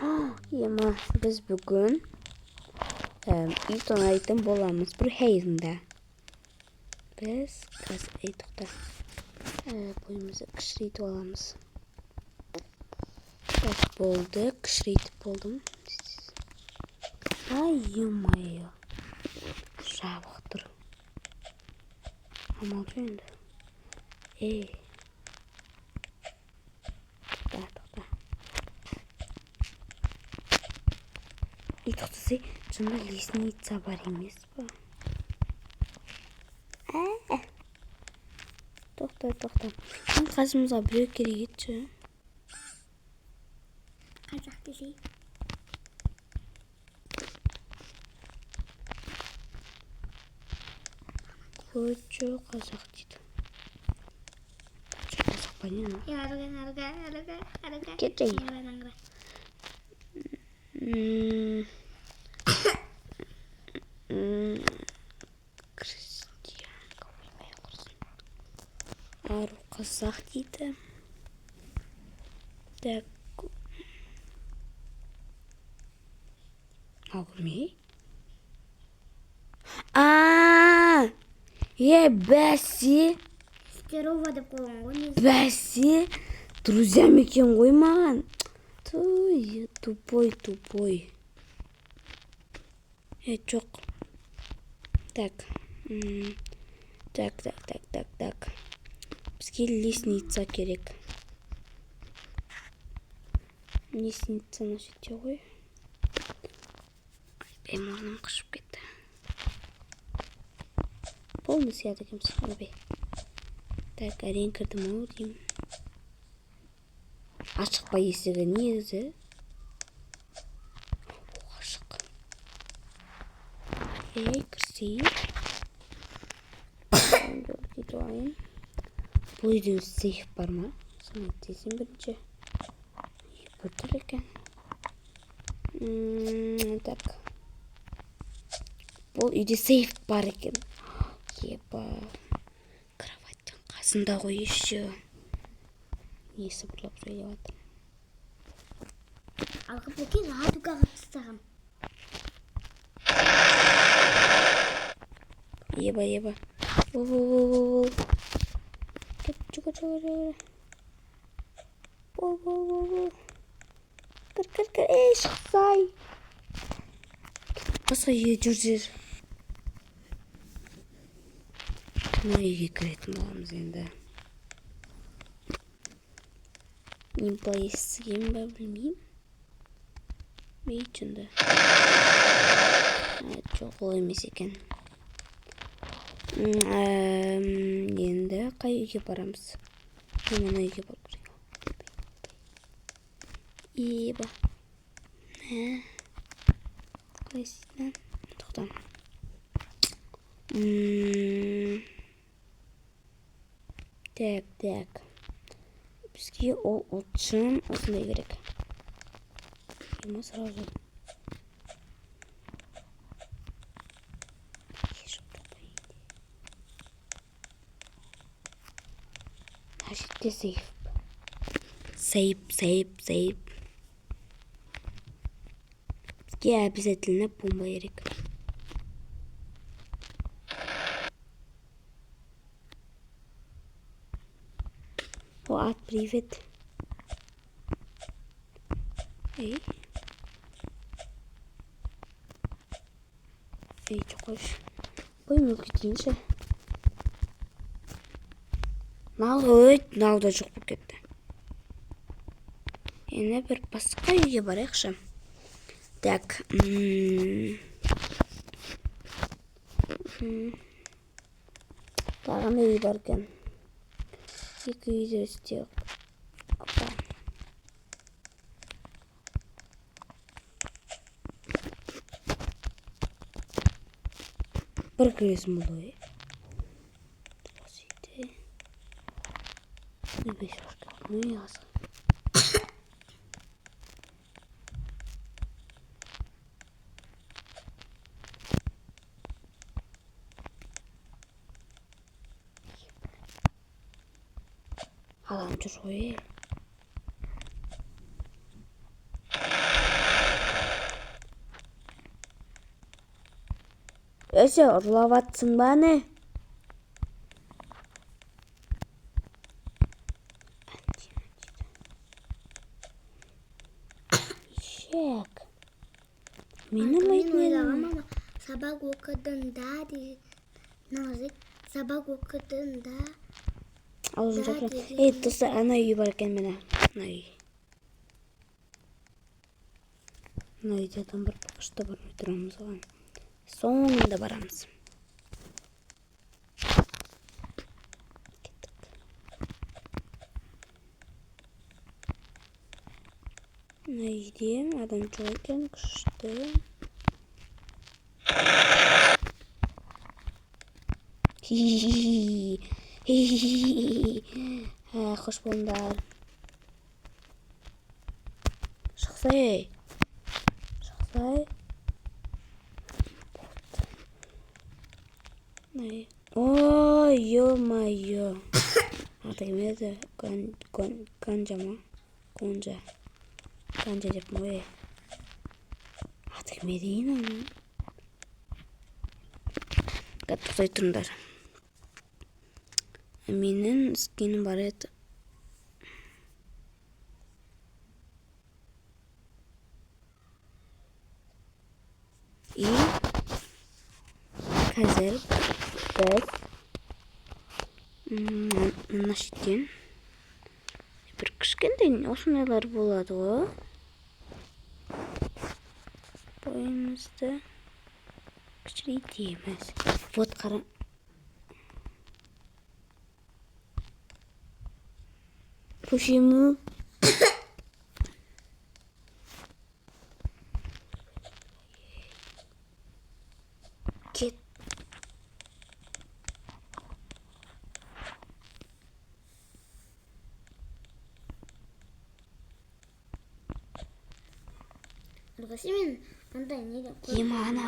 Ема, біз бүгін үй тонайтын боламыз бір хейвнда. Біз қазір тоқта бойымызды кішірейтіп аламыз. Так, болды, кішірейтіп болдым. Ай, ема-ай, жабық тұр. Амал жоқ енді. Тоқта. Тоқтасай, жаңа лестница бар емес па? Тоқта. Қасымызға біреу керек етші. Қазақ десей. Көчі қазақ дейді. Көчі қазақ понятно. Аруга. Кетей. Крестьянка оймай құрсын. Ару қазақ дейді. Так. Алгырмей? Бәсе! Стерова деп қойған ғой. Бәсе! Друзьям екен ғой маған. Тупой. Жоқ. Так. Так. Бізге лестница керек. Лестницаны сөйте ғой. Мұрным қышып кетті. Полный сяды кемсі. Так, әрен кірдім ау деймін. Ашық па есігі негізі? Ашық. Кірсейік. Дейді ойын. Бұл үйдің сейф бар ма? Соны тезен бірінші. Бір тұр екен. Так. Бұл үйде сейф бар екен. Кроваттың қасында ғой еще. Несі бұрлап сөйлеп жатыр. Алғы бөкен радугаға тыстаған. Еба. Жүгір. Бол. Кір. Шықсай. Басқа үйге жүр. Мына үйге кіретін боламыз енді. Мен былай естіген ба білмеймін. Мейтінді. Жоқ, ол емес екен. Енді қай үйге барамыз? Мына үйге барып көрейік. Еба. Қайсынан? Тоқтан. Так. Бізге ол ұлтшын осындай керек. Ема сразу. Нашетте сейф. Сейф. Бізге обязательно бомба керек. Ат, привет. Жоқойш. Бойым өкетейінші. Науда жоқ болып кетті. Енді бір басқа үйге барайықшы. Так. Тағында үй бар екен. Екі үйде істеу. Бір кіресім болды. Сөйте. Бес ошқа. Аз. Алам жүр ғой. Өзі ұрлаватсың ба не? Ешек. Мені Мен айтмайын. ойлағам ана сабақ оқыдыңда дейді. Назик сабақ оқыдыңда. Аузын Да, жапырам. деген. Ей, достар, ана үй бар екен міне. Ана үй. Ана үйде адам бар. Бақышта бармай тұрамыз оған. Соңында барамыз. Ана үйде адам жоқ екен. Күшті. Қош болыңдар. Шықсай. Шықсай. Ой, ё-моё. Атаймеді. Ганжа ма? Гонжа. Ганжа деп ме? Атаймедейін оны. Тоқтай тұрыңдар. Менің скинім бар еді. И қазір біз мына шеттен бір кішкентай осындайлар болады ғой. Бойымызды кішірейтеміз. Вот қара. Почему? Кет. Арғасы мен андай не деп Ема ана